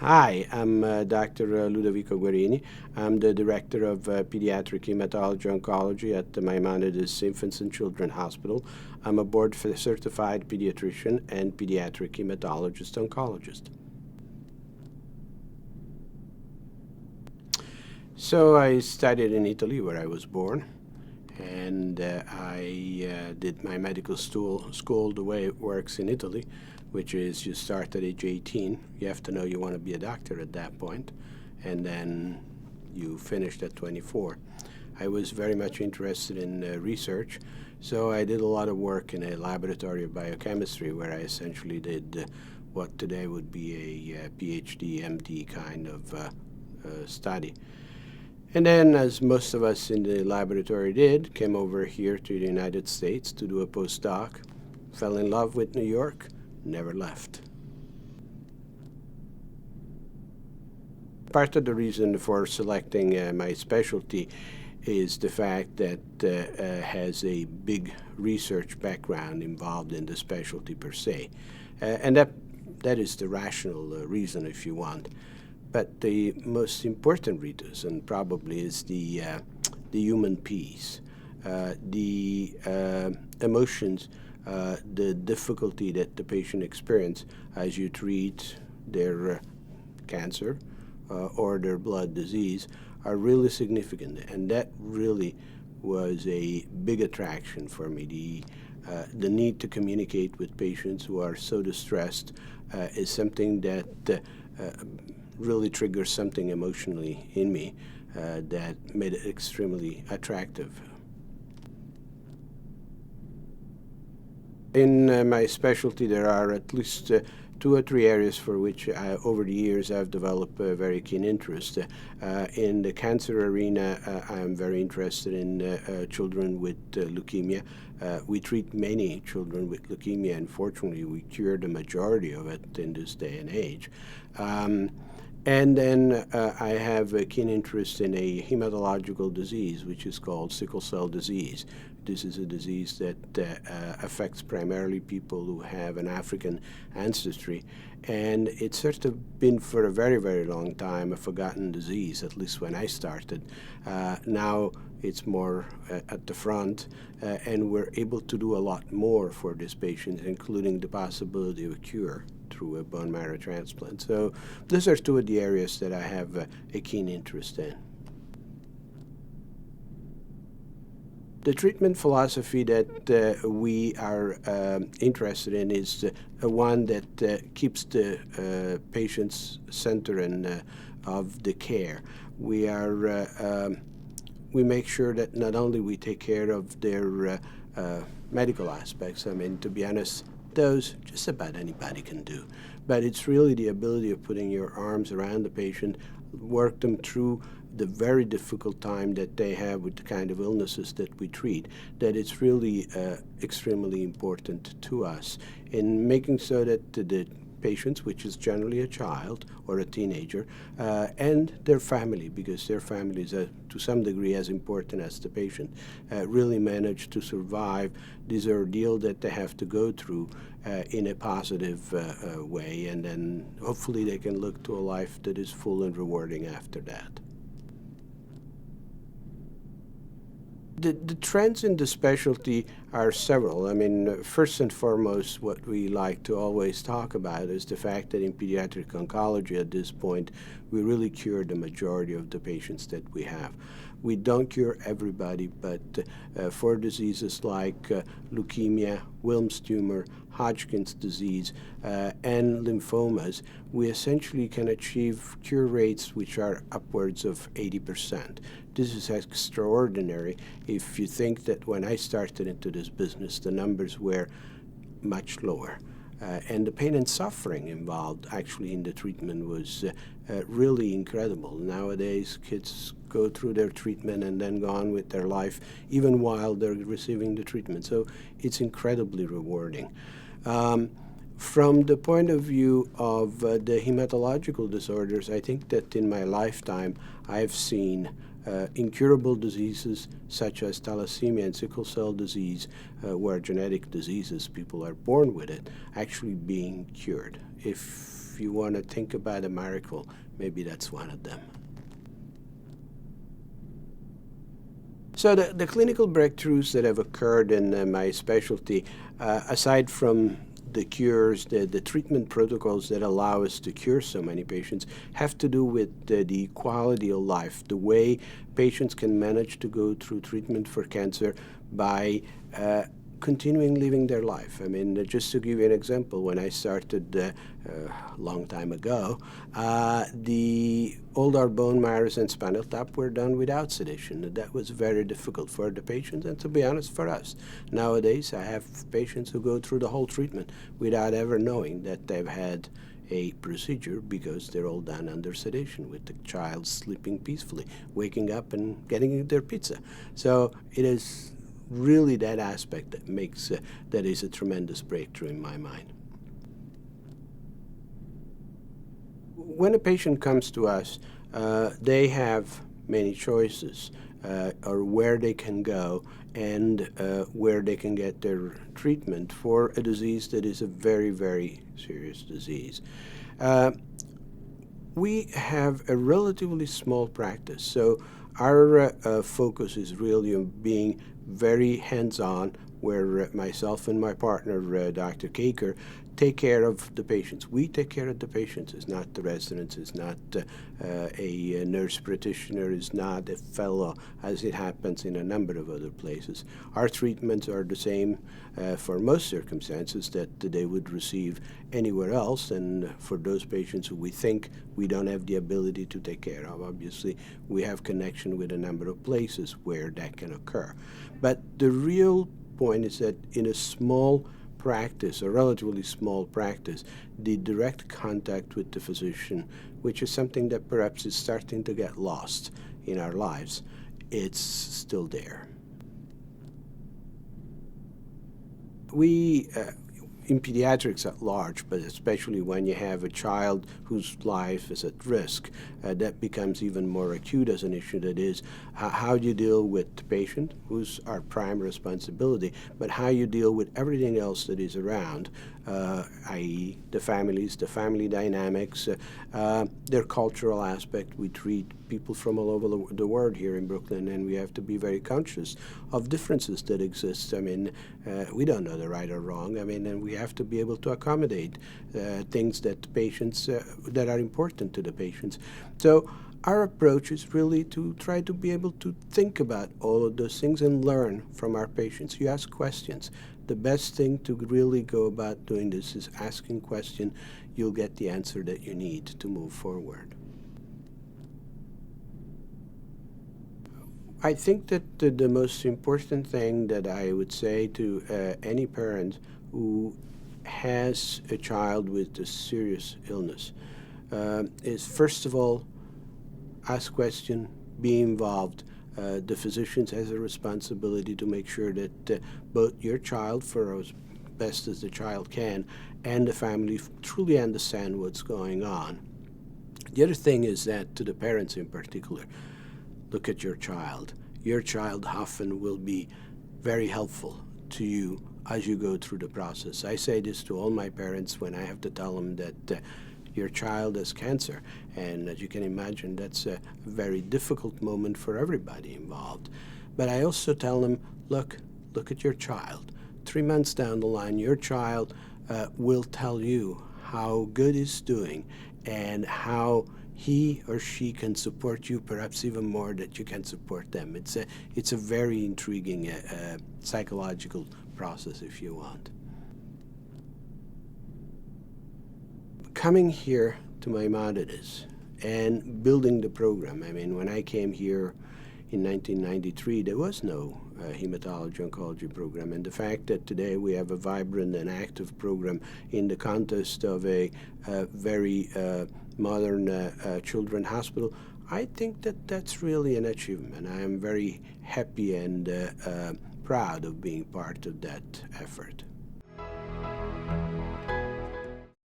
Hi, I'm Dr. Ludovico Guarini. I'm the Director of Pediatric Hematology Oncology at the Maimonides Infants and Children Hospital. I'm a board-certified pediatrician and pediatric hematologist oncologist. So I studied in Italy, where I was born, and I did my medical school the way it works in Italy, which is you start at age 18. You have to know you want to be a doctor at that point, and then you finished at 24. I was very much interested in research, so I did a lot of work in a laboratory of biochemistry where I essentially did what today would be a PhD, MD kind of study. And then, as most of us in the laboratory did, came over here to the United States to do a postdoc, fell in love with New York, never left. Part of the reason for selecting my specialty is the fact that has a big research background involved in the specialty per se. And that is the rational reason, if you want. But the most important reason probably is the human piece, the emotions, the difficulty that the patient experiences as you treat their cancer or their blood disease are really significant. And that really was a big attraction for me. The need to communicate with patients who are so distressed is something that really triggers something emotionally in me that made it extremely attractive. In my specialty, there are at least 2 or 3 areas for which over the years I've developed a very keen interest. In the cancer arena, I'm very interested in children with leukemia. We treat many children with leukemia, and fortunately we cure the majority of it in this day and age. And then I have a keen interest in a hematological disease, which is called sickle cell disease. This is a disease that affects primarily people who have an African ancestry. And it's sort of been for a very, very long time a forgotten disease, at least when I started. Now it's more at the front, and we're able to do a lot more for these patients, including the possibility of a cure through a bone marrow transplant. So those are 2 of the areas that I have a keen interest in. The treatment philosophy that we are interested in is one that keeps the patient's center of the care. We make sure that not only we take care of their medical aspects. I mean, to be honest, those just about anybody can do. But it's really the ability of putting your arms around the patient, work them through the very difficult time that they have with the kind of illnesses that we treat, that it's really extremely important to us in making so that the patients, which is generally a child or a teenager, and their family, because their family is to some degree as important as the patient, really manage to survive this ordeal that they have to go through in a positive way, and then hopefully they can look to a life that is full and rewarding after that. The trends in the specialty are several. I mean, first and foremost, what we like to always talk about is the fact that in pediatric oncology at this point, we really cure the majority of the patients that we have. We don't cure everybody, but for diseases like leukemia, Wilms tumor, Hodgkin's disease, and lymphomas, we essentially can achieve cure rates which are upwards of 80%. This is extraordinary if you think that when I started into this business, the numbers were much lower. And the pain and suffering involved actually in the treatment was really incredible. Nowadays, kids go through their treatment and then go on with their life, even while they're receiving the treatment. So it's incredibly rewarding. From the point of view of the hematological disorders, I think that in my lifetime, I've seen incurable diseases such as thalassemia and sickle cell disease, where genetic diseases, people are born with it, actually being cured. If you want to think about a miracle, maybe that's one of them. So the clinical breakthroughs that have occurred in my specialty, aside from the cures, the treatment protocols that allow us to cure so many patients, have to do with the quality of life, the way patients can manage to go through treatment for cancer by continuing living their life. I mean, just to give you an example, when I started a long time ago, all our bone marrows and spinal tap were done without sedation. That was very difficult for the patients and, to be honest, for us. Nowadays, I have patients who go through the whole treatment without ever knowing that they've had a procedure because they're all done under sedation with the child sleeping peacefully, waking up and getting their pizza. So it is really that aspect that makes that is a tremendous breakthrough in my mind. When a patient comes to us, they have many choices, or where they can go and where they can get their treatment for a disease that is a very, very serious disease. We have a relatively small practice, so our focus is really on being very hands-on, where myself and my partner, Dr. Kaker, take care of the patients. We take care of the patients. It's not the residents, it's not a nurse practitioner, it's not a fellow, as it happens in a number of other places. Our treatments are the same for most circumstances that they would receive anywhere else, and for those patients who we think we don't have the ability to take care of, obviously we have connection with a number of places where that can occur. But the real point is that in a small practice, a relatively small practice, the direct contact with the physician, which is something that perhaps is starting to get lost in our lives, it's still there. We, in pediatrics at large, but especially when you have a child whose life is at risk, that becomes even more acute as an issue. That is, how do you deal with the patient, who's our prime responsibility, but how you deal with everything else that is around, i.e. the families, the family dynamics, their cultural aspect. We treat people from all over the world here in Brooklyn, and we have to be very conscious of differences that exist. I mean, we don't know the right or wrong. I mean, and we have to be able to accommodate things that patients, that are important to the patients. So our approach is really to try to be able to think about all of those things and learn from our patients. You ask questions. The best thing to really go about doing this is asking questions. You'll get the answer that you need to move forward. I think that the most important thing that I would say to any parent who has a child with a serious illness is, first of all, ask questions, be involved. The physicians has a responsibility to make sure that both your child, for as best as the child can, and the family truly understand what's going on. The other thing is that, to the parents in particular, look at your child. Your child often will be very helpful to you as you go through the process. I say this to all my parents when I have to tell them that your child has cancer, and as you can imagine, that's a very difficult moment for everybody involved. But I also tell them, look at your child. 3 months down the line, your child will tell you how good he's doing and how he or she can support you, perhaps even more that you can support them. It's a very intriguing psychological process, if you want. Coming here to Maimonides and building the program, I mean, when I came here in 1993, there was no hematology oncology program, and the fact that today we have a vibrant and active program in the context of a very modern children's hospital, I think that that's really an achievement. I am very happy and proud of being part of that effort.